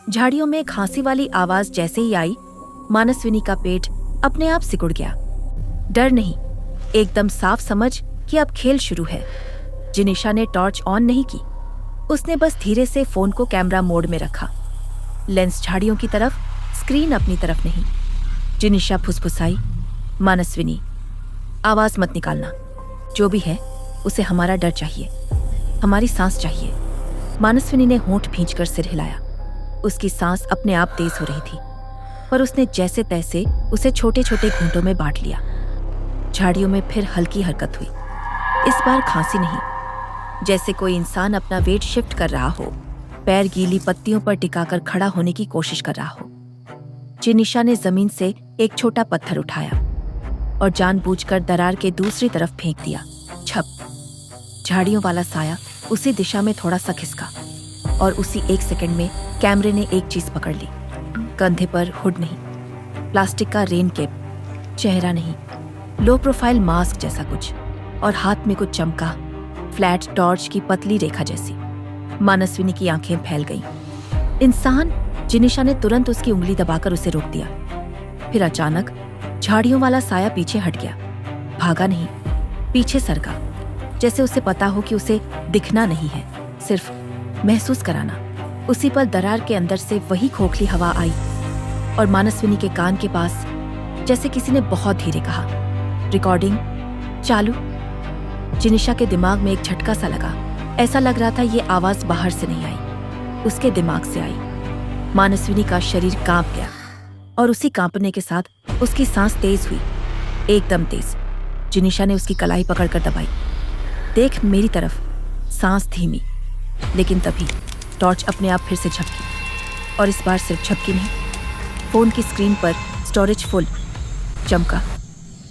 झाड़ियों में खांसी वाली आवाज जैसे ही आई, मानसविनी का पेट अपने आप सिकुड़ गया। डर नहीं, एकदम साफ समझ कि अब खेल शुरू है। जिनिशा ने टॉर्च ऑन नहीं की, उसने बस धीरे से फोन को कैमरा मोड में रखा। लेंस झाड़ियों की तरफ, स्क्रीन अपनी तरफ नहीं। जिनिशा फुसफुसाई, मानसविनी, आवाज मत निकालना। जो भी है उसे हमारा डर चाहिए, हमारी सांस चाहिए। मानसविनी ने होंठ भींचकर सिर हिलाया। उसकी सांस अपने आप तेज हो रही थी, पर उसने जैसे तैसे उसे छोटे छोटे घूंटों में बांट लिया। झाड़ियों में फिर हल्की हरकत हुई। इस बार खांसी नहीं, जैसे कोई इंसान अपना वेट शिफ्ट कर रहा हो, पैर गीली पत्तियों पर टिकाकर खड़ा होने की कोशिश कर रहा हो। जिनिशा ने जमीन से एक छोटा पत्थर उठाया और जानबूझकर दरार के दूसरी तरफ फेंक दिया। छप! झाड़ियों वाला साया उसी दिशा में थोड़ा सा खिसका और उसी एक सेकंड में कैमरे ने एक चीज पकड़ ली। कंधे पर हुड नहीं, प्लास्टिक का रेन कैप, चेहरा नहीं, लो प्रोफाइल मास्क जैसा कुछ, और हाथ में कुछ चमका, फ्लैट टॉर्च की पतली रेखा जैसी। मानसविनी की आंखें फैल गईं। इंसान! जिनिशा ने तुरंत उसकी उंगली दबाकर उसे रोक दिया। फिर अचानक झाड़ियों वाला साया पीछे हट गया। भागा नहीं, पीछे सरका, जैसे उसे पता हो कि उसे दिखना नहीं है, सिर्फ महसूस कराना। उसी पल दरार के अंदर से वही खोखली हवा आई और मानसविनी के कान के पास जैसे किसी ने बहुत धीरे कहा, रिकॉर्डिंग चालू। जिनिशा के दिमाग में एक झटका सा लगा। ऐसा लग रहा था ये आवाज बाहर से नहीं आई, उसके दिमाग से आई। मानसविनी का शरीर कांप गया और उसी कांपने के साथ उसकी सांस तेज हुई, एकदम तेज। जिनिशा ने उसकी कलाई पकड़कर दबाई। देख मेरी तरफ। सांस धीमी, लेकिन तभी टॉर्च अपने आप फिर से झपकी, और इस बार सिर्फ झपकी नहीं, फोन की स्क्रीन पर स्टोरेज फुल, चमका,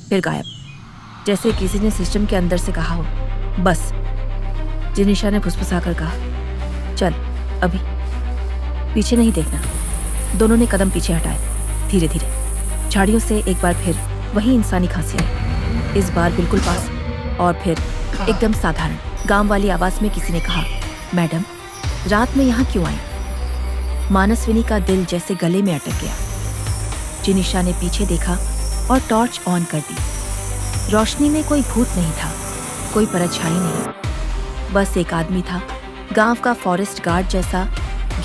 फिर गायब, जैसे किसी ने सिस्टम के अंदर से कहा हो, बस। जिनिशा ने फुसफुसाकर कहा, चल अभी, पीछे नहीं देखना। दोनों ने कदम पीछे हटाए, धीरे धीरे। झाड़ियों से एक बार फिर वही इंसानी खांसी आई, इस बार बिल्कुल पास, और फिर एकदम साधारण गांव वाली आवाज में किसी ने कहा, मैडम, रात में यहाँ क्यों आई? मानसविनी का दिल जैसे गले में अटक गया। जिनिशा ने पीछे देखा और टॉर्च ऑन कर दी। रोशनी में कोई भूत नहीं था, कोई परछाई नहीं, बस एक आदमी था, गांव का फॉरेस्ट गार्ड जैसा,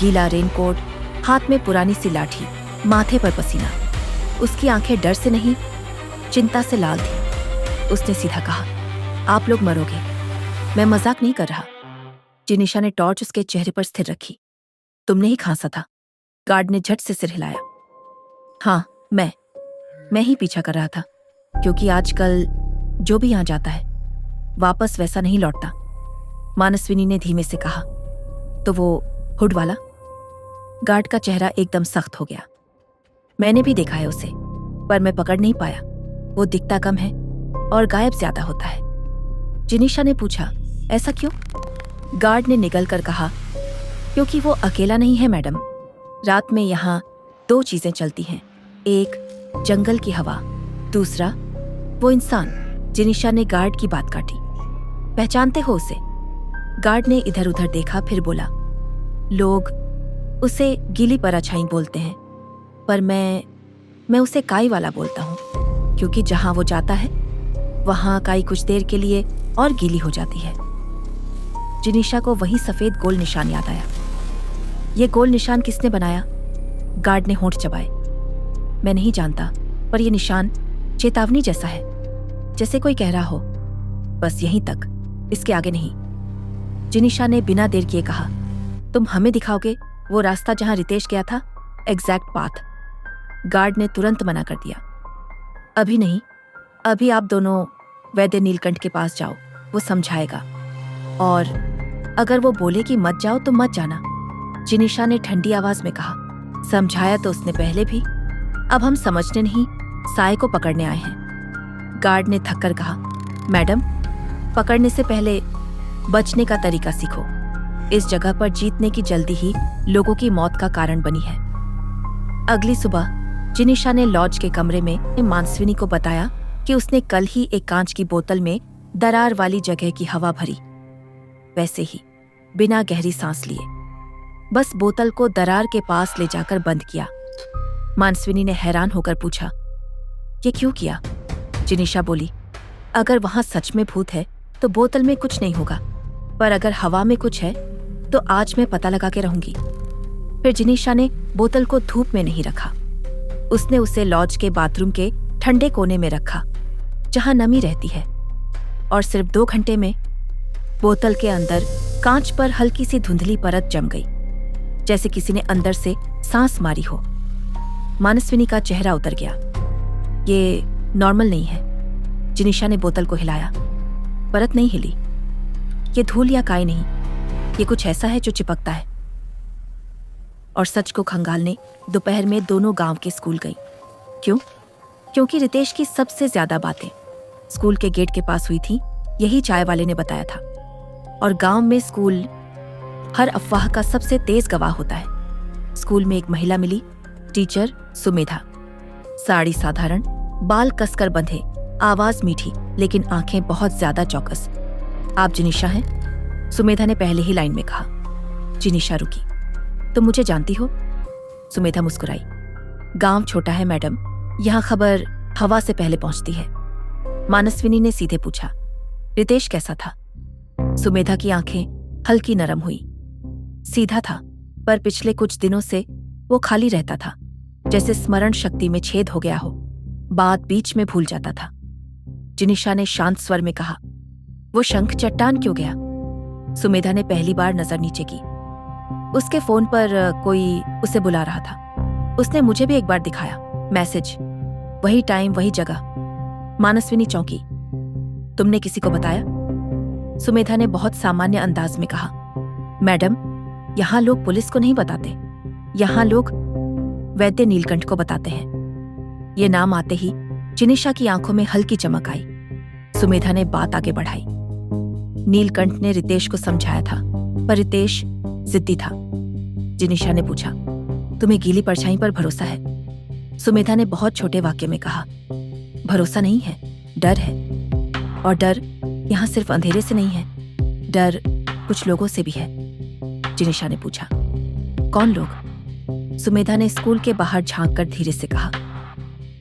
गीला रेनकोट, हाथ में पुरानी सी लाठी, माथे पर पसीना। उसकी आंखें डर से नहीं, चिंता से लाल थी। उसने सीधा कहा, आप लोग मरोगे, मैं मजाक नहीं कर रहा। जिनिशा ने टॉर्च उसके चेहरे पर स्थिर रखी। तुमने ही खांसा था। गार्ड ने झट से सिर हिलाया। हाँ, मैं ही पीछा कर रहा था, क्योंकि आजकल जो भी यहां जाता है वापस वैसा नहीं लौटता। मानसविनी ने धीमे से कहा, तो वो हुड वाला? गार्ड का चेहरा एकदम सख्त हो गया। मैंने भी देखा है उसे, पर मैं पकड़ नहीं पाया। वो दिखता कम है और गायब ज्यादा होता है। जिनिशा ने पूछा, ऐसा क्यों? गार्ड ने निगल कर कहा, क्योंकि वो अकेला नहीं है मैडम। रात में यहाँ 2 चीजें चलती हैं, एक जंगल की हवा, दूसरा वो इंसान। जिनिशा ने गार्ड की बात काटी। पहचानते हो उसे? गार्ड ने इधर उधर देखा, फिर बोला, लोग उसे गीली परछाई बोलते हैं, पर मैं उसे काई वाला बोलता हूँ, क्योंकि जहां वो जाता है वहां काई कुछ देर के लिए और गीली हो जाती है। जिनिशा को वही सफेद गोल निशान याद आया। ये गोल निशान किसने बनाया? गार्ड ने होंठ चबाए। मैं नहीं जानता, पर यह निशान चेतावनी जैसा है, जैसे कोई कह रहा हो, बस यहीं तक, इसके आगे नहीं। जिनिशा ने बिना देर किए कहा, तुम हमें दिखाओगे वो रास्ता जहां रितेश गया था, एग्जैक्ट पाथ? गार्ड ने तुरंत मना कर दिया। अभी नहीं, अभी आप दोनों वैद्य नीलकंठ के पास जाओ, वो समझाएगा, और अगर वो बोले कि मत जाओ तो मत जाना। जिनिशा ने ठंडी आवाज में कहा, समझाया तो उसने पहले भी, अब हम समझने नहीं, साय को पकड़ने आए हैं। गार्ड ने थककर कहा, मैडम, पकड़ने से पहले बचने का तरीका सीखो। इस जगह पर जीतने की जल्दी ही लोगों की मौत का कारण बनी है। अगली सुबह जिनिशा ने लॉज के कमरे में मानसविनी को बताया कि उसने कल ही एक कांच की बोतल में दरार वाली जगह की हवा भरी, वैसे ही, बिना गहरी सांस लिए। बस बोतल को दरार के पास ले जाकर बंद किया। मानसविनी ने हैरान होकर पूछा, ये क्यों किया? जिनिशा बोली, अगर वहां सच में भूत है तो बोतल में कुछ नहीं होगा, पर अगर हवा में कुछ है तो आज मैं पता लगा के रहूंगी। फिर जिनिशा ने बोतल को धूप में नहीं रखा। उसने उसे लॉज के बाथरूम के ठंडे कोने में रखा जहां नमी रहती है, और सिर्फ 2 घंटे में बोतल के अंदर कांच पर हल्की सी धुंधली परत जम गई, जैसे किसी ने अंदर से सांस मारी हो। मानसविनी का चेहरा उतर गया। ये नॉर्मल नहीं है। जिनिशा ने बोतल को हिलाया। परत नहीं हिली। ये धूल या काई नहीं, ये कुछ ऐसा है जो चिपकता है। और सच को खंगालने दोपहर में दोनों गांव के स्कूल गई। क्यों? क्योंकि रितेश की सबसे ज्यादा बातें स्कूल के गेट के पास हुई थी, यही चाय वाले ने बताया था। और गांव में स्कूल हर अफवाह का सबसे तेज गवाह होता है। स्कूल में एक महिला मिली, टीचर सुमेधा। साड़ी साधारण, बाल कसकर बंधे, आवाज मीठी, लेकिन आंखें बहुत ज्यादा चौकस। आप जिनिशा हैं? सुमेधा ने पहले ही लाइन में कहा। जिनिशा रुकी। तुम मुझे जानती हो? सुमेधा मुस्कुराई। गांव छोटा है मैडम, यहाँ खबर हवा से पहले पहुंचती है। मानसविनी ने सीधे पूछा, रितेश कैसा था? सुमेधा की आंखें हल्की नरम हुई। सीधा था, पर पिछले कुछ दिनों से वो खाली रहता था, जैसे स्मरण शक्ति में छेद हो गया हो। बात बीच में भूल जाता था। जिनिशा ने शांत स्वर में कहा, वो शंख चट्टान क्यों गया? सुमेधा ने पहली बार नजर नीचे की। उसके फोन पर कोई उसे बुला रहा था। उसने मुझे भी एक बार दिखाया मैसेज, वही टाइम वही जगह। मानसविनी चौंकी। तुमने किसी को बताया? सुमेधा ने बहुत सामान्य अंदाज में कहा, मैडम, यहां लोग पुलिस को नहीं बताते, यहां लोग वैद्य नीलकंठ को बताते हैं। ये नाम आते ही जिनिशा की आंखों में हल्की चमक आई। सुमेधा ने बात आगे बढ़ाई। नीलकंठ ने रितेश को समझाया था, पर रितेश जिद्दी था। जिनिशा ने पूछा, तुम्हें गीली परछाई पर भरोसा है? सुमेधा ने बहुत छोटे वाक्य में कहा, भरोसा नहीं है, डर है। और डर यहाँ सिर्फ अंधेरे से नहीं है, डर कुछ लोगों से भी है। जिनिशा ने पूछा, कौन लोग? सुमेधा ने स्कूल के बाहर झांककर धीरे से कहा,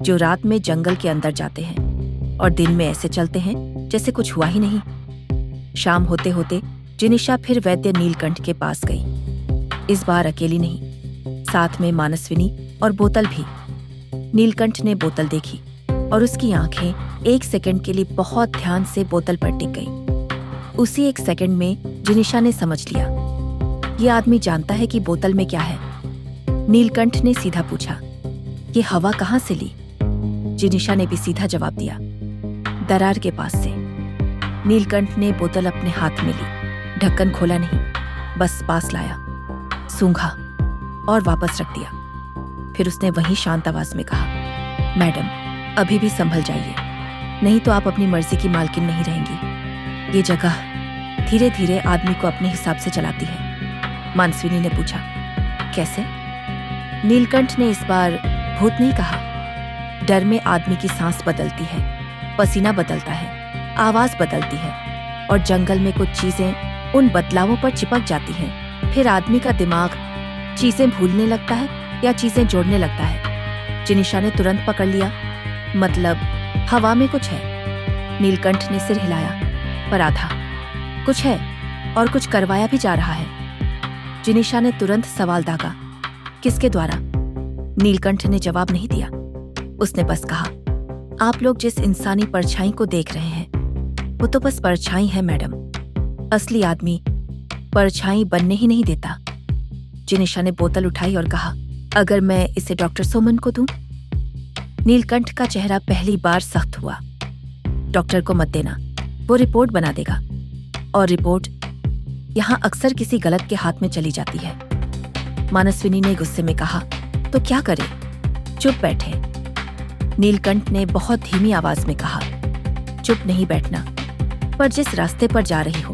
जो रात में जंगल के अंदर जाते हैं और दिन में ऐसे चलते हैं जैसे कुछ हुआ ही नहीं। शाम होते होते जिनिशा फिर वैद्य नीलकंठ के पास गई। इस बार अकेली नहीं, साथ में मानसविनी और बोतल भी। नीलकंठ ने बोतल देखी और उसकी आंखें 1 सेकंड के लिए बहुत ध्यान से बोतल पर टिक गईं। उसी 1 सेकंड में जिनिशा ने समझ लिया, ये आदमी जानता है कि बोतल में क्या है। नीलकंठ ने सीधा पूछा, ये हवा कहाँ से ली? जिनिशा ने भी सीधा जवाब दिया, दरार के पास से। नीलकंठ ने बोतल अपने हाथ में ली, ढक्कन खोला नहीं, बस पास लाया, सूंघा और वापस रख दिया। फिर उसने वही शांत आवाज में कहा, मैडम, अभी भी संभल जाइए, नहीं तो आप अपनी मर्जी की मालकिन नहीं रहेंगी। ये जगह धीरे धीरे आदमी को अपने हिसाब से चलाती है। मानसविनी ने पूछा, कैसे? नीलकंठ ने इस बार भूत नहीं कहा। डर में आदमी की सांस बदलती है, पसीना बदलता है, आवाज बदलती है, और जंगल में कुछ चीजें उन बदलावों पर चिपक जाती हैं। फिर आदमी का दिमाग चीजें भूलने लगता है या चीजें जोड़ने लगता है। जिनिशा ने तुरंत पकड़ लिया, मतलब हवा में कुछ है। नीलकंठ ने सिर हिलाया, पर आधा। कुछ है और कुछ करवाया भी जा रहा है। जिनिशा ने तुरंत सवाल दागा, किसके द्वारा? नीलकंठ ने जवाब नहीं दिया। उसने बस कहा, आप लोग जिस इंसानी परछाई को देख रहे हैं वो तो बस परछाई है मैडम। असली आदमी परछाई बनने ही नहीं देता। जिनिशा ने बोतल उठाई और कहा, अगर मैं इसे डॉक्टर सोमन को दूं? नीलकंठ का चेहरा पहली बार सख्त हुआ। डॉक्टर को मत देना, वो रिपोर्ट बना देगा, और रिपोर्ट यहां अक्सर किसी गलत के हाथ में चली जाती है। मानसविनी ने गुस्से में कहा, तो क्या करे? चुप बैठे। नीलकंठ ने बहुत धीमी आवाज में कहा, चुप नहीं बैठना, पर जिस रास्ते पर जा रही हो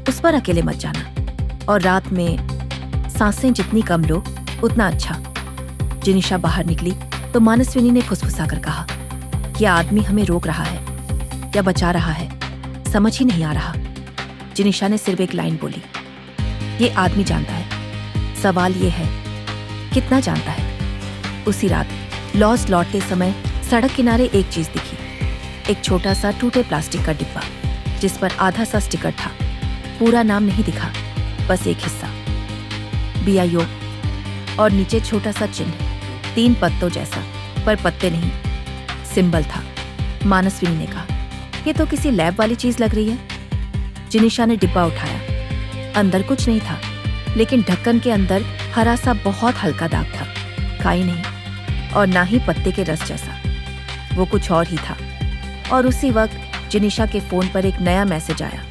उस पर अकेले मत जाना, और रात में सांसें जितनी कम लो उतना अच्छा। जिनिशा बाहर निकली तो मानसविनी ने फुसफुसाकर कहा, यह आदमी हमें रोक रहा है या बचा रहा है, समझ ही नहीं आ रहा। जिनिशा ने सिर्फ एक लाइन बोली, ये आदमी जानता है, सवाल ये है, कितना जानता है? उसी रात लॉस लौटते समय सड़क किनारे एक चीज दिखी, एक छोटा सा टूटे प्लास्टिक का डिब्बा जिस पर आधा सा स्टिकर था। पूरा नाम नहीं दिखा, बस एक हिस्सा BIO और नीचे छोटा सा चिन्ह, 3 पत्तों जैसा, पर पत्ते नहीं, सिंबल था। मानसविनी ने कहा, ये तो किसी लैब वाली चीज लग रही है। जिनिशा ने डिब्बा उठाया। अंदर कुछ नहीं था, लेकिन ढक्कन के अंदर हरा सा बहुत हल्का दाग था, काई नहीं और ना ही पत्ते के रस जैसा। वो कुछ और ही था। और उसी वक्त जिनिशा के फोन पर एक नया मैसेज आया,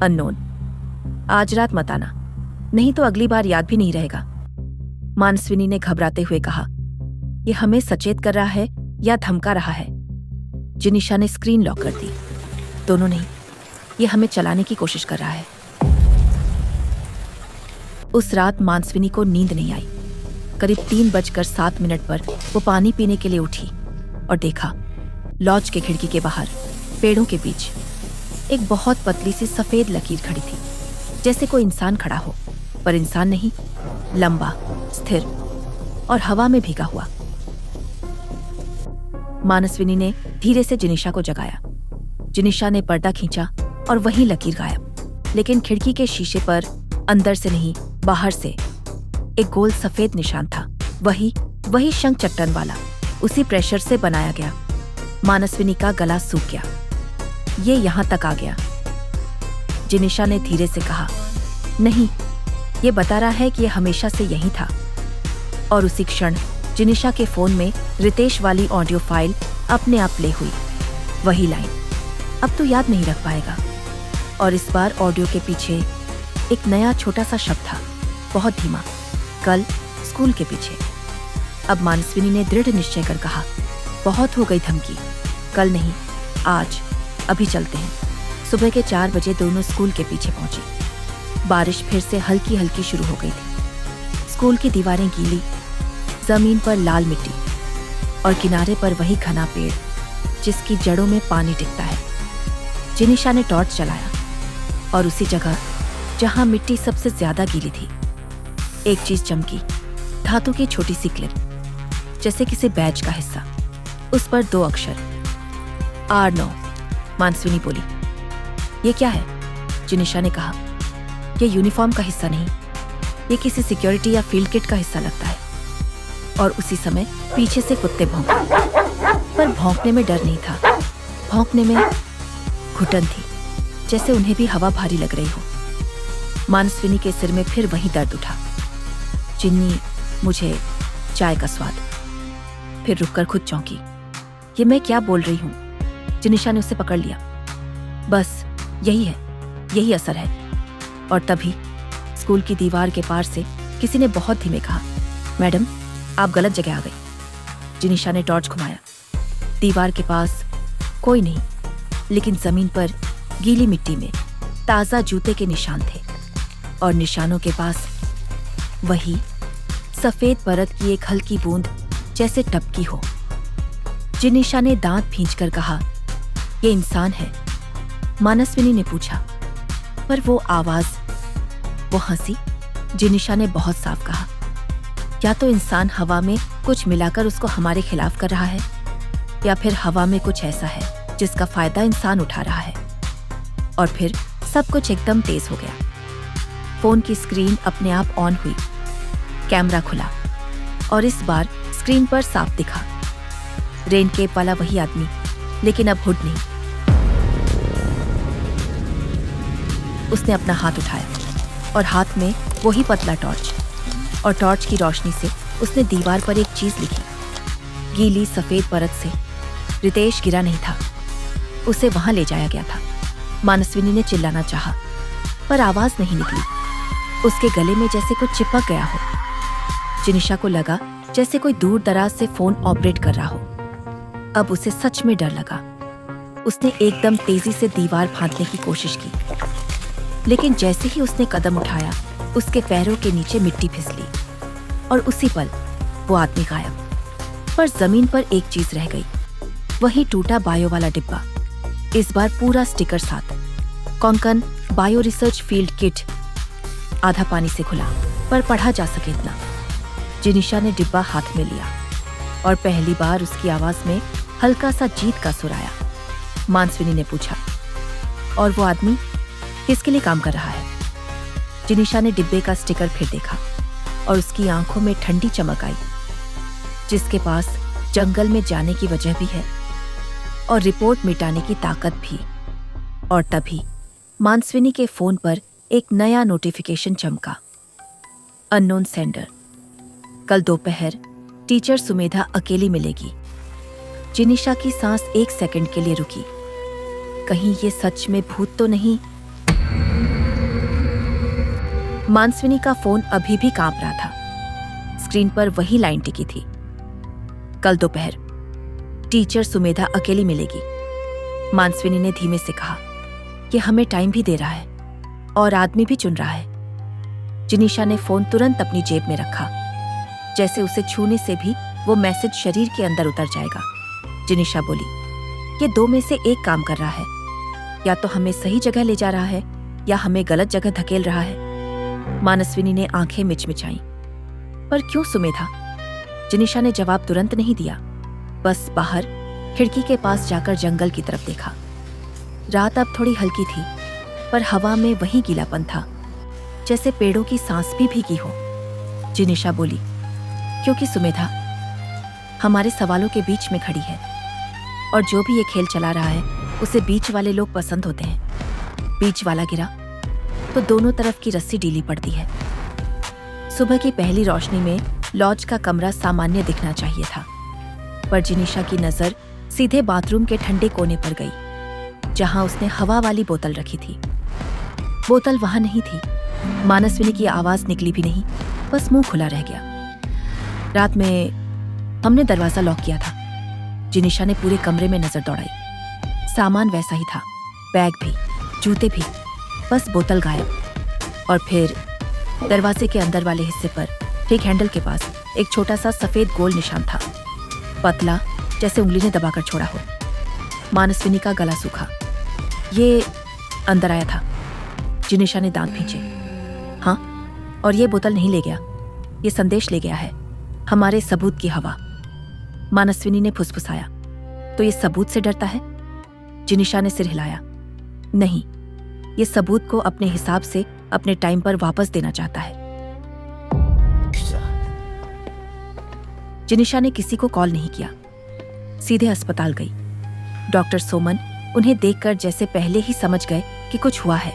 अननोन, आज रात मत आना, नहीं तो अगली बार याद भी नहीं रहेगा। मानसविनी ने घबराते हुए कहा, ये हमें सचेत कर रहा है या धमका रहा है? जिनिशा ने स्क्रीन लॉक कर दी। दोनों नहीं, ये हमें चलाने की कोशिश कर रहा है। उस रात मानसविनी को नींद नहीं आई। करीब 3:07 पर वो पानी पीने के लिए उठी और देखा, लॉज के खिड़की के बाहर पेड़ों के बीच एक बहुत पतली सी सफेद लकीर खड़ी थी, जैसे कोई इंसान खड़ा हो, पर इंसान नहीं, लंबा, स्थिर और हवा में भीगा हुआ। मानसविनी ने धीरे से जिनिशा को जगाया। जिनिशा ने पर्दा खींचा और वही लकीर गायब, लेकिन खिड़की के शीशे पर अंदर से नहीं, बाहर से एक गोल सफेद निशान था। वही शंख चट्टान वाला, उसी प्रेशर से बनाया गया। मानसविनी का गला सूख गया। ये यहां तक आ गया। जिनिशा ने धीरे से कहा, नहीं, ये बता रहा है कि ये हमेशा से यही था। और उसी क्षण जिनिशा के फोन में रितेश वाली ऑडियो फाइल अपने आप प्ले हुई। वही लाइन, अब तो याद नहीं रख पाएगा। और इस बार ऑडियो के पीछे एक नया छोटा सा शब्द था, बहुत धीमा, कल स्कूल के पीछे। अब मानसविनी ने दृढ़ निश्चय कर कहा, बहुत हो गई धमकी, कल नहीं, आज, अभी चलते हैं। सुबह के 4 बजे दोनों स्कूल के पीछे पहुंचे। बारिश फिर से हल्की हल्की शुरू हो गई थी। स्कूल की दीवारें गीली, जमीन पर लाल मिट्टी और किनारे पर वही घना पेड़ जिसकी जड़ों में पानी टिकता है। जिनिशा ने टॉर्च चलाया और उसी जगह जहां मिट्टी सबसे ज्यादा गीली थी, एक चीज चमकी, धातु की छोटी सी क्लिप, जैसे किसी बैज का हिस्सा। उस पर 2 अक्षर, R9। मानसविनी बोली, ये क्या है? जिनिशा ने कहा, ये यूनिफॉर्म का हिस्सा नहीं, ये किसी सिक्योरिटी या फील्ड किट का हिस्सा लगता है। और उसी समय पीछे से कुत्ते भौंके, पर भौंकने में डर नहीं था, भौंकने में घुटन थी, जैसे उन्हें भी हवा भारी लग रही हो। मानसविनी के सिर में फिर वही दर्द उठा, चिन्नी, मुझे, चाय का स्वाद। फिर रुककर खुद चौंकी, ये मैं क्या बोल रही हूँ? जिनिशा ने उसे पकड़ लिया। बस यही है, यही असर है। और तभी स्कूल की दीवार के पार से किसी ने बहुत धीमे कहा, मैडम, आप गलत जगह आ गई। जिनिशा ने टॉर्च घुमाया। दीवार के पास कोई नहीं, लेकिन जमीन पर गीली मिट्टी में ताजा जूते के निशान थे और निशानों के पास वही सफेद परत की एक हल्की बूंद जैसे टपकी हो। जिनिशा ने दांत भींचकर कहा, ये इंसान है। मानसविनी ने पूछा, पर वो आवाज, वो हंसी? जिनिशा ने बहुत साफ कहा, या तो इंसान हवा में कुछ मिलाकर उसको हमारे खिलाफ कर रहा है, या फिर हवा में कुछ ऐसा है जिसका फायदा इंसान उठा रहा है। और फिर सब कुछ एकदम तेज हो गया। फोन की स्क्रीन अपने आप ऑन हुई, कैमरा खुला और इस बार स्क्रीन पर साफ दिखा, रेन केप वाला वही आदमी, लेकिन अब हुड नहीं। उसने अपना हाथ उठाया और हाथ में वही पतला टॉर्च, और टॉर्च की रोशनी से उसने दीवार पर एक चीज लिखी, गीली सफेद परत से। रितेश गिरा नहीं था, उसे वहां ले जाया गया था। मानसविनी ने चिल्लाना चाहा, पर आवाज नहीं निकली। उसके गले में जैसे कुछ चिपक गया हो। जिनिशा को लगा जैसे कोई दूर दराज से फोन ऑपरेट कर रहा हो। अब उसे सच में डर लगा। उसने एकदम तेजी से दीवार फांदने की कोशिश की, लेकिन जैसे ही उसने कदम उठाया, उसके पैरों के नीचे मिट्टी फिसली और उसी पल वो आदमी गायब। पर जमीन पर एक चीज रह गई, वही टूटा बायो वाला डिब्बा, इस बार पूरा स्टिकर साथ, Konkan bio research field kit, आधा पानी से खुला। पर पढ़ा जा सके इतना। जिनिशा ने डिब्बा हाथ में लिया और पहली बार उसकी आवाज में हल्का सा जीत का सुर आया। मानसविनी ने पूछा, और वो आदमी किसके लिए काम कर रहा है? जिनिशा ने डिब्बे का स्टिकर फिर देखा और उसकी आंखों में ठंडी चमक आई, जिसके पास जंगल में जाने की वजह भी है और रिपोर्ट मिटाने की ताकत भी। और तभी मानसविनी के फोन पर एक नया नोटिफिकेशन चमका। अननोन सेंडर, कल दोपहर टीचर सुमेधा अकेली मिलेगी। जिनिशा की सांस 1 सेकंड के लिए रुकी। कहीं ये सच में भूत तो नहीं? मानसविनी का फोन अभी भी कांप रहा था। स्क्रीन पर वही लाइन टिकी थी, कल दोपहर टीचर सुमेधा अकेली मिलेगी। मानसविनी ने धीमे से कहा, कि हमें टाइम भी दे रहा है और आदमी भी चुन रहा है। जिनिशा ने फोन तुरंत अपनी जेब में रखा, जैसे उसे छूने से भी वो मैसेज शरीर के अंदर उतर जाएगा। जिनिशा बोली, ये 2 में से एक काम कर रहा है, या तो हमें सही जगह ले जा रहा है या हमें गलत जगह धकेल रहा है। मानसविनी ने आंखें मिचमिचाईं। पर क्यों सुमेधा? जिनिशा ने जवाब तुरंत नहीं दिया, बस बाहर खिड़की के पास जाकर जंगल की तरफ देखा। रात अब थोड़ी हल्की थी, पर हवा में वही गीलापन था, जैसे पेड़ों की सांस भी भीगी हो। जिनिशा बोली, क्योंकि सुमेधा हमारे सवालों के बीच में खड़ी है और जो भी ये खेल चला रहा है उसे बीच वाले लोग पसंद होते हैं। बीच वाला गिरा तो दोनों तरफ की रस्सी ढीली पड़ती है। सुबह की पहली रोशनी में लॉज का कमरा सामान्य दिखना चाहिए था, पर जिनिशा की नजर सीधे बाथरूम के ठंडे कोने पर गई, जहां उसने हवा वाली बोतल रखी थी। बोतल वहां नहीं थी। मानसविनी की आवाज निकली भी नहीं, बस मुंह खुला रह गया। रात में हमने दरवाजा लॉक किया था। जिनिशा ने पूरे कमरे में नजर दौड़ाई। सामान वैसा ही था, बैग भी, जूते भी, बस बोतल गायब। और फिर दरवाजे के अंदर वाले हिस्से पर ठीक हैंडल के पास एक छोटा सा सफेद गोल निशान था, पतला, जैसे उंगली ने दबाकर छोड़ा हो। मानसविनी का गला सूखा। ये अंदर आया था। जिनिशा ने दांत खींचे। हाँ, और ये बोतल नहीं ले गया, ये संदेश ले गया है, हमारे सबूत की हवा। मानसविनी ने फुसफुसाया, तो ये सबूत से डरता है? जिनिशा ने सिर हिलाया। नहीं, ये सबूत को अपने हिसाब से अपने टाइम पर वापस देना चाहता है। जिनिशा ने किसी को कॉल नहीं किया, सीधे अस्पताल गई। डॉक्टर सोमन उन्हें देखकर जैसे पहले ही समझ गए कि कुछ हुआ है।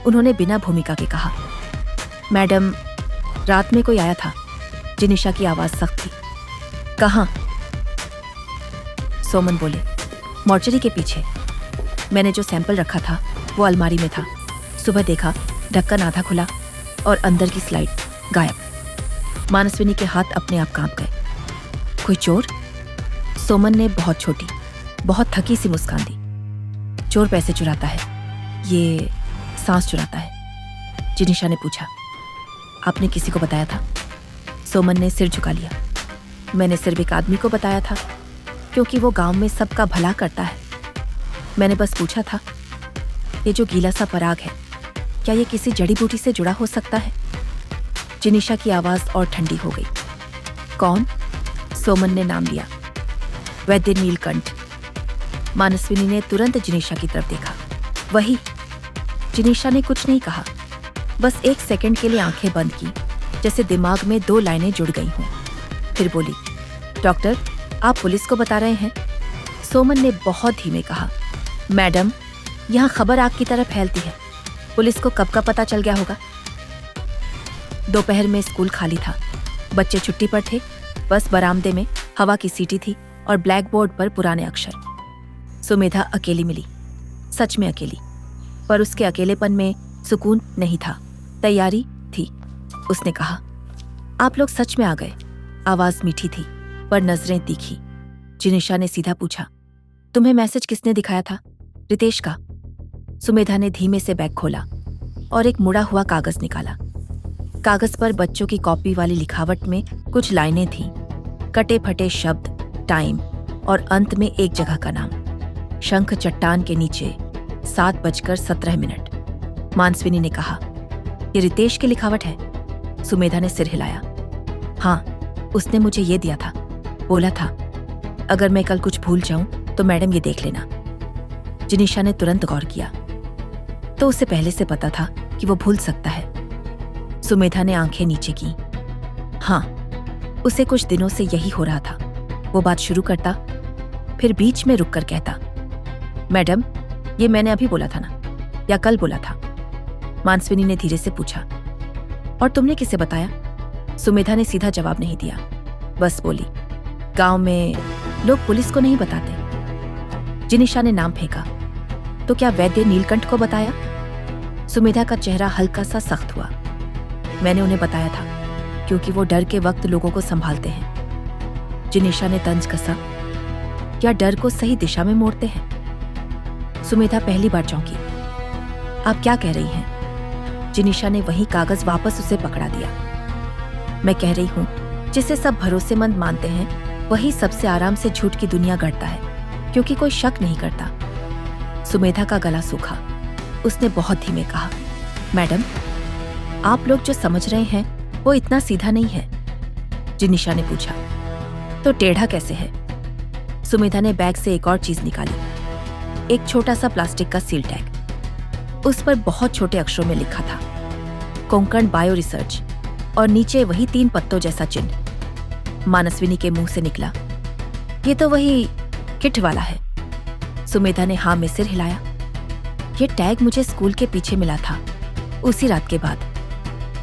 उन्होंने बिना भूमिका के कहा, मैडम, रात में कोई आया था। जिनिशा की आवाज सख्त थी। कहाँ? सोमन बोले, मॉर्चरी के पीछे। मैंने जो सैंपल रखा था वो अलमारी में था। सुबह देखा, ढक्कन आधा खुला और अंदर की स्लाइड गायब। मानसविनी के हाथ अपने आप कांप गए। कोई चोर? सोमन ने बहुत छोटी, बहुत थकी सी मुस्कान दी। चोर पैसे चुराता है, ये सांस चुराता है। जिनिशा ने पूछा, आपने किसी को बताया था? सोमन ने सिर झुका लिया। मैंने सिर्फ एक आदमी को बताया था, क्योंकि वो गांव में सबका भला करता है। मैंने बस पूछा था, ये जो गीला सा पराग है, क्या ये किसी जड़ी बूटी से जुड़ा हो सकता है? जिनिशा की आवाज और ठंडी हो गई। कौन? सोमन ने नाम लिया, वैद्य नीलकंठ। मानसविनी ने तुरंत जिनिशा की तरफ देखा। वही। जिनिशा ने कुछ नहीं कहा, बस 1 सेकंड के लिए आंखें बंद की, जैसे दिमाग में 2 लाइनें जुड़ गई हों। फिर बोली, डॉक्टर, आप पुलिस को बता रहे हैं? सोमन ने बहुत धीमे कहा, मैडम, यहाँ खबर आग की तरह फैलती है। पुलिस को कब का पता चल गया होगा? दोपहर में स्कूल खाली था, बच्चे छुट्टी पर थे। बस बरामदे में हवा की सीटी थी और ब्लैक बोर्ड पर पुराने अक्षर। सुमेधा अकेली मिली, सच में अकेली, पर उसके अकेलेपन में सुकून नहीं था, तैयारी थी। उसने कहा, आप लोग सच में आ गए। आवाज मीठी थी, पर नजरें तीखी। जिनिशा ने सीधा पूछा, तुम्हें मैसेज किसने दिखाया था? रितेश का। सुमेधा ने धीमे से बैग खोला और एक मुड़ा हुआ कागज निकाला। कागज पर बच्चों की कॉपी वाली लिखावट में कुछ लाइनें थीं, कटे फटे शब्द, टाइम और अंत में एक जगह का नाम, शंख चट्टान के नीचे 7:17 मानसविनी ने कहा, ये रितेश की लिखावट है। सुमेधा ने सिर हिलाया। हाँ, उसने मुझे ये दिया था, बोला था अगर मैं कल कुछ भूल जाऊं तो मैडम ये देख लेना। जिनिशा ने तुरंत गौर किया, तो उसे पहले से पता था कि वो भूल सकता है। सुमेधा ने आंखें नीचे की। हाँ, उसे कुछ दिनों से यही हो रहा था। वो बात शुरू करता, फिर बीच में रुककर कहता, मैडम ये मैंने अभी बोला था ना, या कल बोला था? मानसविनी ने धीरे से पूछा। और तुमने किसे बताया? सुमेधा ने सीधा जवाब नहीं दिया, बस बोली, गांव में लोग पुलिस को नहीं बताते। जिनिशा ने नाम फेंका, तो क्या वैद्य नीलकंठ को बताया? सुमेधा का चेहरा हल्का सा सख्त हुआ। मैंने उन्हें बताया था, क्योंकि वो डर के वक्त लोगों को संभालते हैं। जिनिशा ने तंज कसा, क्या डर को सही दिशा में मोड़ते हैं? सुमेधा पहली बार चौंकी। आप क्या कह रही हैं? जिनिशा ने वही कागज वापस उसे पकड़ा दिया। मैं कह रही हूं, जिसे सब भरोसेमंद मानते हैं वही सबसे आराम से झूठ की दुनिया गढ़ता है, क्योंकि कोई शक नहीं करता। सुमेधा का गला सूखा। उसने बहुत धीमे कहा, मैडम आप लोग जो समझ रहे हैं वो इतना सीधा नहीं है। जिनिशा ने पूछा, तो टेढ़ा कैसे है? सुमेधा ने बैग से एक और चीज निकाली, एक छोटा सा प्लास्टिक का सील टैग। उस पर बहुत छोटे अक्षरों में लिखा था, कोंकण बायो रिसर्च, और नीचे वही 3 पत्तों जैसा चिन्ह। मानसविनी के मुंह से निकला, ये तो वही किट वाला है। सुमेधा ने हाँ में सिर हिलाया। ये टैग मुझे स्कूल के पीछे मिला था उसी रात के बाद,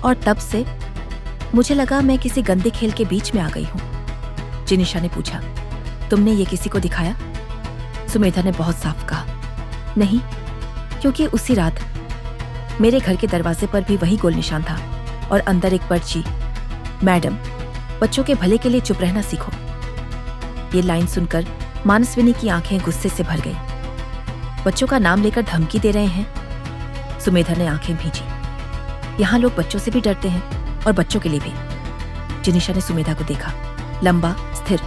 और तब से मुझे लगा मैं किसी गंदे खेल के बीच में आ गई हूं। जिनिशा ने पूछा, तुमने ये किसी को दिखाया? सुमेधा ने बहुत साफ कहा, नहीं, क्योंकि उसी रात मेरे घर के दरवाजे पर भी वही गोल निशान था और अंदर एक पर्ची, मैडम बच्चों के भले के लिए चुप रहना सीखो। ये लाइन सुनकर मानसविनी की आंखें गुस्से से भर गई। बच्चों का नाम लेकर धमकी दे रहे हैं? सुमेधा ने आंखें भींची। यहां लोग बच्चों से भी डरते हैं और बच्चों के लिए भी। जिनिशा ने सुमेधा को देखा, लंबा, स्थिर,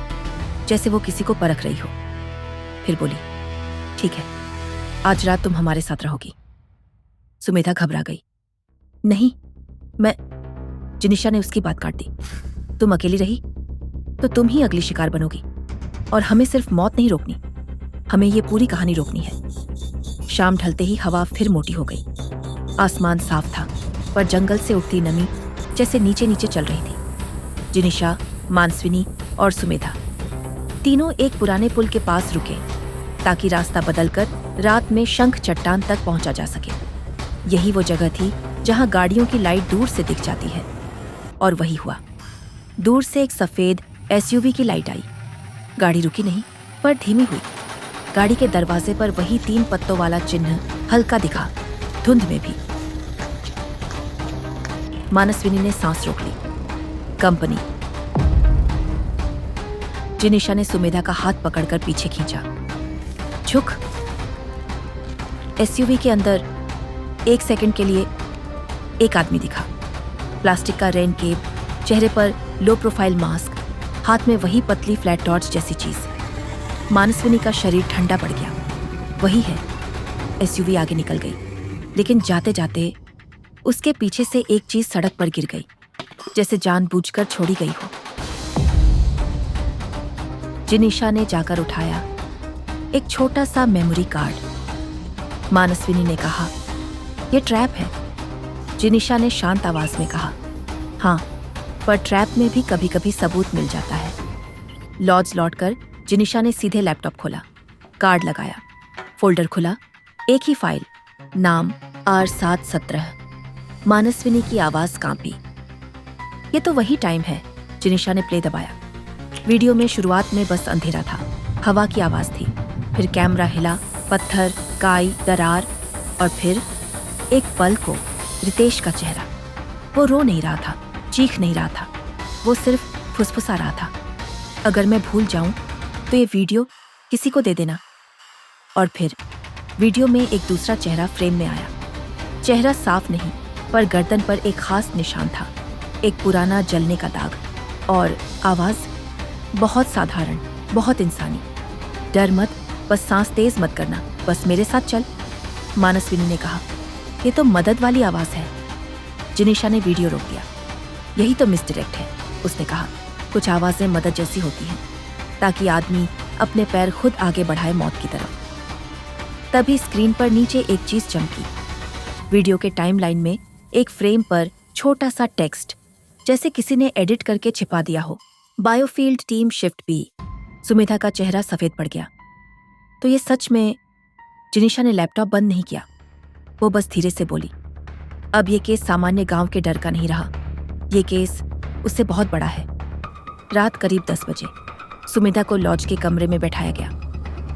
जैसे वो किसी को परख रही हो। फिर बोली, ठीक है, आज रात तुम हमारे साथ रहोगी। सुमेधा घबरा गई। नहीं, मैं। जिनिशा ने उसकी बात काट दी। तुम अकेली रही तो तुम ही अगली शिकार बनोगी, और हमें सिर्फ मौत नहीं रोकनी, हमें ये पूरी कहानी रोकनी है। शाम ढलते ही हवा फिर मोटी हो गई। आसमान साफ था, पर जंगल से उठती नमी जैसे नीचे नीचे चल रही थी। जिनिशा, मानसविनी और सुमेधा तीनों एक पुराने पुल के पास रुके, ताकि रास्ता बदलकर रात में शंख चट्टान तक पहुंचा जा सके। यही वो जगह थी जहां गाड़ियों की लाइट दूर से दिख जाती है। और वही हुआ। दूर से एक सफेद एसयूवी की लाइट आई। गाड़ी रुकी नहीं, पर धीमी हुई। गाड़ी के दरवाजे पर वही 3 पत्तों वाला चिन्ह हल्का दिखा, धुंध में भी। मानसविनी ने सांस रोक ली। कंपनी। जिनिशा ने सुमेधा का हाथ पकड़कर पीछे खींचा। झुक। एसयूवी के अंदर 1 सेकंड के लिए एक आदमी दिखा। प्लास्टिक का रेन केप, चेहरे पर लो प्रोफाइल मास्क, हाथ में वही पतली फ्लैट टॉर्च जैसी चीज। मानसविनी का शरीर ठंडा पड़ गया। वही है। एसयूवी आगे निकल गई, लेकिन जाते जाते उसके पीछे से एक चीज सड़क पर गिर गई, जैसे जानबूझकर छोड़ी गई हो। जिनिशा ने जाकर उठाया एक छोटा सा मेमोरी कार्ड। मानसविनी ने कहा, यह ट्रैप है। जिनिशा ने शांत आवाज में कहा, हाँ, पर ट्रैप में भी कभी कभी सबूत मिल जाता है। लॉज लौटकर जिनिशा ने सीधे लैपटॉप खोला, कार्ड लगाया, फोल्डर खुला, एक ही फाइल, नाम R717। मानसविनी की आवाज कांपी। ये तो वही टाइम है। जिनिशा ने प्ले दबाया। वीडियो में शुरुआत में बस अंधेरा था, हवा की आवाज थी, फिर कैमरा हिला, पत्थर, काई, दरार, और फिर एक पल को रितेश का चेहरा। वो रो नहीं रहा था, चीख नहीं रहा था, वो सिर्फ फुसफुसा रहा था, अगर मैं भूल जाऊं तो ये वीडियो किसी को दे देना। और फिर वीडियो में एक दूसरा चेहरा फ्रेम में आया। चेहरा साफ नहीं, पर गर्दन पर एक खास निशान था, एक पुराना जलने का दाग। और आवाज बहुत साधारण, बहुत इंसानी। डर मत, बस सांस तेज मत करना, बस मेरे साथ चल। मानसविनी ने कहा, ये तो मदद वाली आवाज है। जिनिशा ने वीडियो रोक दिया। यही तो मिसडायरेक्ट है, उसने कहा। कुछ आवाजें मदद जैसी होती हैं, ताकि आदमी अपने पैर खुद आगे बढ़ाए मौत की तरफ। तभी स्क्रीन पर नीचे एक चीज चमकी। वीडियो के टाइमलाइन में एक फ्रेम पर छोटा सा टेक्स्ट, जैसे किसी ने एडिट करके छिपा दिया हो। बायोफील्ड टीम शिफ्ट बी। सुमेधा का चेहरा सफेद पड़ गया। तो ये सच में? जिनिशा ने लैपटॉप बंद नहीं किया। वो बस धीरे से बोली, अब ये केस सामान्य गांव के डर का नहीं रहा। ये केस उससे बहुत बड़ा है। रात करीब 10 बजे सुमेधा को लॉज के कमरे में बैठाया गया।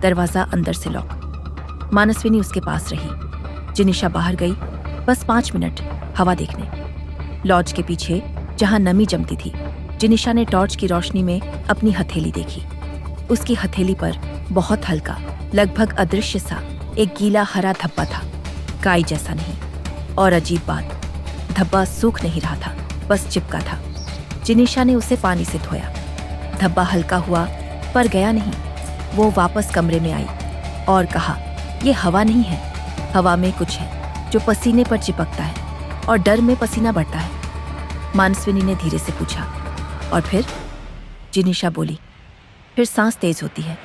दरवाजा अंदर से लॉक। मानसविनी उसके पास रही। जिनिशा बाहर गई, बस 5 मिनट हवा देखने। लॉज के पीछे जहां नमी जमती थी, जिनिशा ने टॉर्च की रोशनी में अपनी हथेली देखी। उसकी हथेली पर बहुत हल्का, लगभग अदृश्य सा एक गीला हरा धब्बा था, काई जैसा नहीं। और अजीब बात, धब्बा सूख नहीं रहा था, बस चिपका था। जिनिशा ने उसे पानी से धोया। धब्बा हल्का हुआ पर गया नहीं। वो वापस कमरे में आई और कहा, यह हवा नहीं है, हवा में कुछ है जो पसीने पर चिपकता है और डर में पसीना बढ़ता है। मानसविनी ने धीरे से पूछा, और फिर? जिनिशा बोली, फिर सांस तेज होती है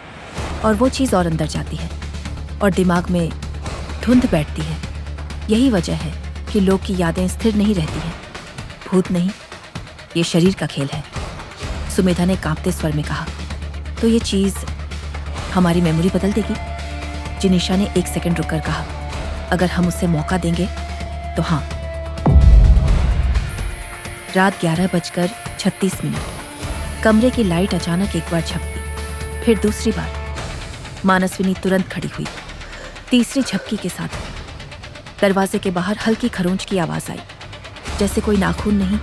और वो चीज़ और अंदर जाती है और दिमाग में धुंध बैठती है। यही वजह है कि लोग की यादें स्थिर नहीं रहती हैं। भूत नहीं, ये शरीर का खेल है, सुमेधा ने कांपते स्वर में कहा। तो ये चीज़ हमारी मेमोरी बदल देगी? जिनिशा ने 1 सेकंड रुककर कहा, अगर हम उसे मौका देंगे तो हाँ। रात 11:36। कमरे की लाइट अचानक एक बार झपकी, फिर दूसरी बार। मानसविनी तुरंत खड़ी हुई। तीसरी झपकी के साथ दरवाजे के बाहर हल्की खरोंच की आवाज आई, जैसे कोई नाखून नहीं,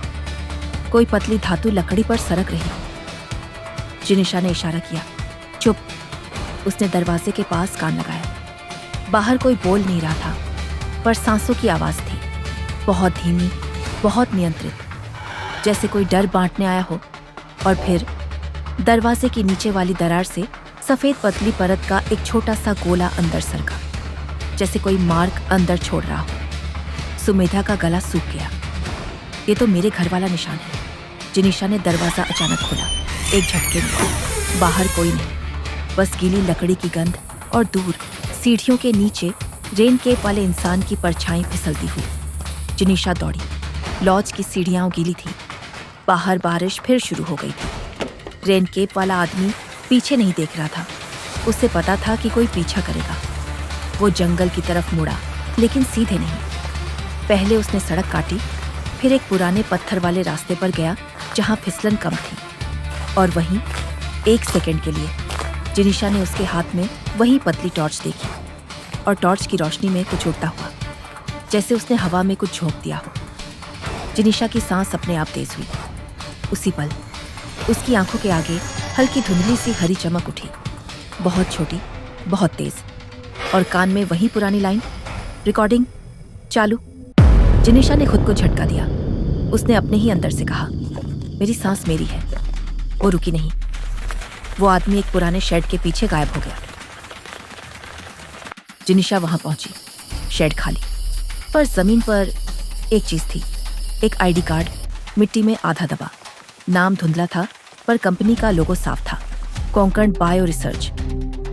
कोई पतली धातु लकड़ी पर सरक रही। जिनिशा ने इशारा किया, चुप। उसने दरवाजे के पास कान लगाया। बाहर कोई बोल नहीं रहा था, पर सांसों की आवाज थी, बहुत धीमी, बहुत नियंत्रित, जैसे कोई डर बांटने आया हो। और फिर दरवाजे की नीचे वाली दरार से सफेद पतली परत का एक छोटा सा गोला अंदर सरका, जैसे कोई मार्क अंदर छोड़ रहा हो। सुमेधा का गला सूख गया। ये तो मेरे घर वाला निशान है। जिनिशा ने दरवाजा अचानक खोला। एक झटके में बाहर कोई नहीं, बस गीली लकड़ी की गंध और दूर सीढ़ियों के नीचे रेन केप वाले इंसान की परछाई फिसलती हुई। जिनिशा दौड़ी। लॉज की सीढ़ियां गीली थी। बाहर बारिश फिर शुरू हो गई थी। रेन केप वाला आदमी पीछे नहीं देख रहा था। उसे पता था कि कोई पीछा करेगा। वो जंगल की तरफ मुड़ा, लेकिन सीधे नहीं। पहले उसने सड़क काटी, फिर एक पुराने पत्थर वाले रास्ते पर गया जहां फिसलन कम थी। और वहीं 1 सेकंड के लिए जिनिशा ने उसके हाथ में वही पतली टॉर्च देखी, और टॉर्च की रोशनी में कुछ उड़ता हुआ, जैसे उसने हवा में कुछ झोंक दिया हो। जिनिशा की सांस अपने आप तेज हुई। उसी पल उसकी आंखों के आगे हल्की धुंधली सी हरी चमक उठी, बहुत छोटी, बहुत तेज, और कान में वही पुरानी लाइन, रिकॉर्डिंग चालू। जिनिशा ने खुद को झटका दिया। उसने अपने ही अंदर से कहा, मेरी सांस मेरी है। वो रुकी नहीं। वो आदमी एक पुराने शेड के पीछे गायब हो गया। जिनिशा वहां पहुंची। शेड खाली, पर जमीन पर एक चीज थी, एक आईडी कार्ड, मिट्टी में आधा दबा। नाम धुंधला था, पर कंपनी का लोगो साफ था, कोंकण बायो रिसर्च।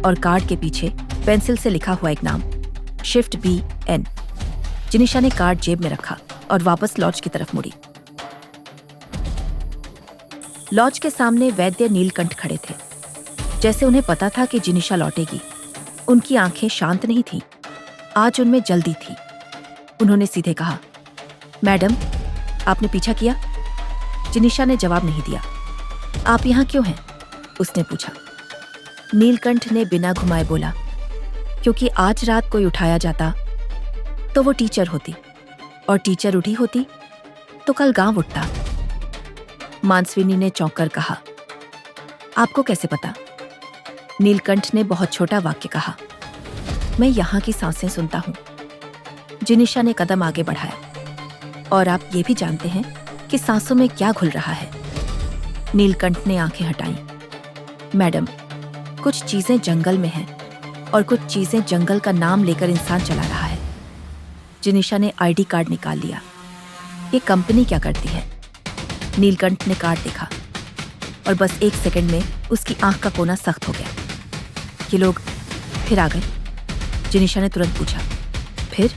और कार्ड के पीछे पेंसिल से लिखा हुआ एक नाम, शिफ्ट बी एन। जिनिशा ने कार्ड जेब में रखा और वापस लॉज की तरफ मुड़ी। लॉज के सामने वैद्य नीलकंठ खड़े थे, जैसे उन्हें पता था कि जिनिशा लौटेगी। उनकी आंखें शांत नहीं थीं, आज उनमें जल्दी थी। उन्होंने सीधे कहा, मैडम, आपने पीछा किया? जिनिशा ने जवाब नहीं दिया। आप यहाँ क्यों हैं? उसने पूछा। नीलकंठ ने बिना घुमाए बोला, क्योंकि आज रात कोई उठाया जाता तो वो टीचर होती, और टीचर उठी होती तो कल गांव उठता। मानसविनी ने चौंक कर कहा, आपको कैसे पता? नीलकंठ ने बहुत छोटा वाक्य कहा, मैं यहाँ की सांसें सुनता हूँ। जिनिशा ने कदम आगे बढ़ाया, और आप ये भी जानते हैं कि सांसों में क्या घुल रहा है? नीलकंठ ने आंखें हटाई। मैडम, कुछ चीजें जंगल में हैं, और कुछ चीजें जंगल का नाम लेकर इंसान चला रहा है। जिनिशा ने आईडी कार्ड निकाल लिया। ये कंपनी क्या करती है? नीलकंठ ने कार्ड देखा और बस 1 सेकंड में उसकी आंख का कोना सख्त हो गया। ये लोग फिर आ गए? जिनिशा ने तुरंत पूछा। फिर?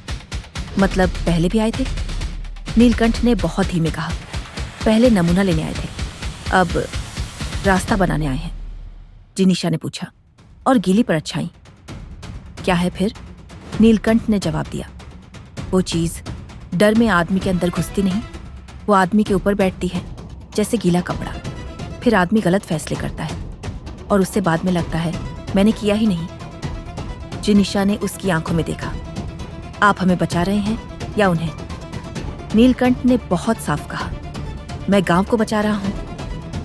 मतलब पहले भी आए थे? नीलकंठ ने बहुत धीमे कहा। पहले नमूना लेने आए थे, अब रास्ता बनाने आए हैं। जिनिशा ने पूछा। और गीली पर अच्छाई? क्या है फिर? नीलकंठ ने जवाब दिया। वो चीज डर में आदमी के अंदर घुसती नहीं, वो आदमी के ऊपर बैठती है जैसे गीला कपड़ा। फिर आदमी गलत फैसले करता है और उससे बाद में लगता है मैंने किया ही नहीं। जिनिशा ने उसकी आंखों में देखा। आप हमें बचा रहे हैं या उन्हें? नीलकंठ ने बहुत साफ कहा, मैं गांव को बचा रहा हूं।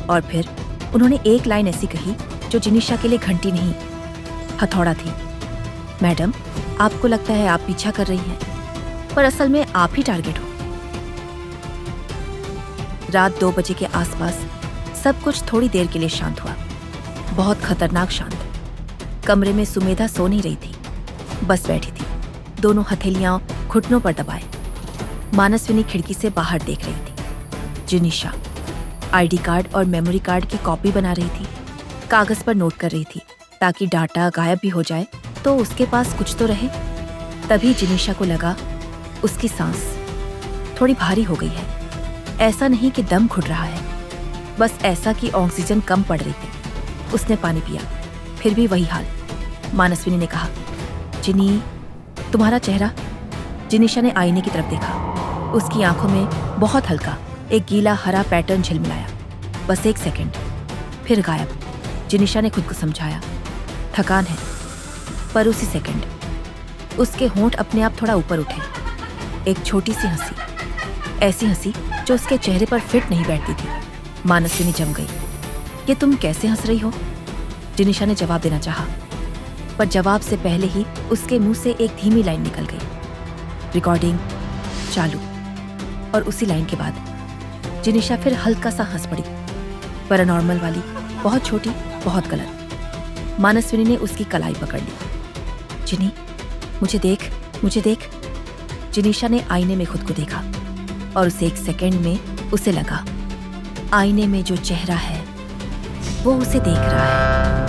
और फिर उन्होंने एक लाइन ऐसी कही जो जिनिशा के लिए घंटी नहीं, हथौड़ा थी। मैडम, आपको लगता है आप पीछा कर रही हैं, पर असल में आप ही टारगेट हो। रात 2 बजे के आसपास सब कुछ थोड़ी देर के लिए शांत हुआ। बहुत खतरनाक शांत। कमरे में सुमेधा सो नहीं रही थी, बस बैठी थी, दोनों हथेलियां घुटनों पर दबाए। मानसविनी खिड़की से बाहर देख रही थी। जिनिशा आईडी कार्ड और मेमोरी कार्ड की कॉपी बना रही थी, कागज पर नोट कर रही थी ताकि डाटा गायब भी हो जाए तो उसके पास कुछ तो रहे। तभी जिनिशा को लगा उसकी सांस थोड़ी भारी हो गई है। ऐसा नहीं कि दम घुट रहा है, बस ऐसा कि ऑक्सीजन कम पड़ रही थी। उसने पानी पिया, फिर भी वही हाल। मानसविनी ने कहा, जिनी, तुम्हारा चेहरा। जिनिशा ने आईने की तरफ देखा। उसकी आंखों में बहुत हल्का एक गीला हरा पैटर्न झिलमिलाया। बस 1 सेकंड, फिर गायब। जिनिशा ने खुद को समझाया, थकान है। पर उसी सेकंड उसके होंठ अपने आप थोड़ा ऊपर उठे। एक छोटी सी हंसी, ऐसी हंसी जो उसके चेहरे पर फिट नहीं बैठती थी। मानसविनी जम गई। ये तुम कैसे हंस रही हो? जिनिशा ने जवाब देना चाहा, पर जवाब से पहले ही उसके मुंह से एक धीमी लाइन निकल गई। रिकॉर्डिंग चालू। और उसी लाइन के बाद जिनिशा फिर हल्का सा हंस पड़ी, पैरानॉर्मल वाली, बहुत छोटी, बहुत गलत। मानसविनी ने उसकी कलाई पकड़ ली। जिनी, मुझे देख, मुझे देख। जिनिशा ने आईने में खुद को देखा और उस 1 सेकंड में उसे लगा आईने में जो चेहरा है वो उसे देख रहा है।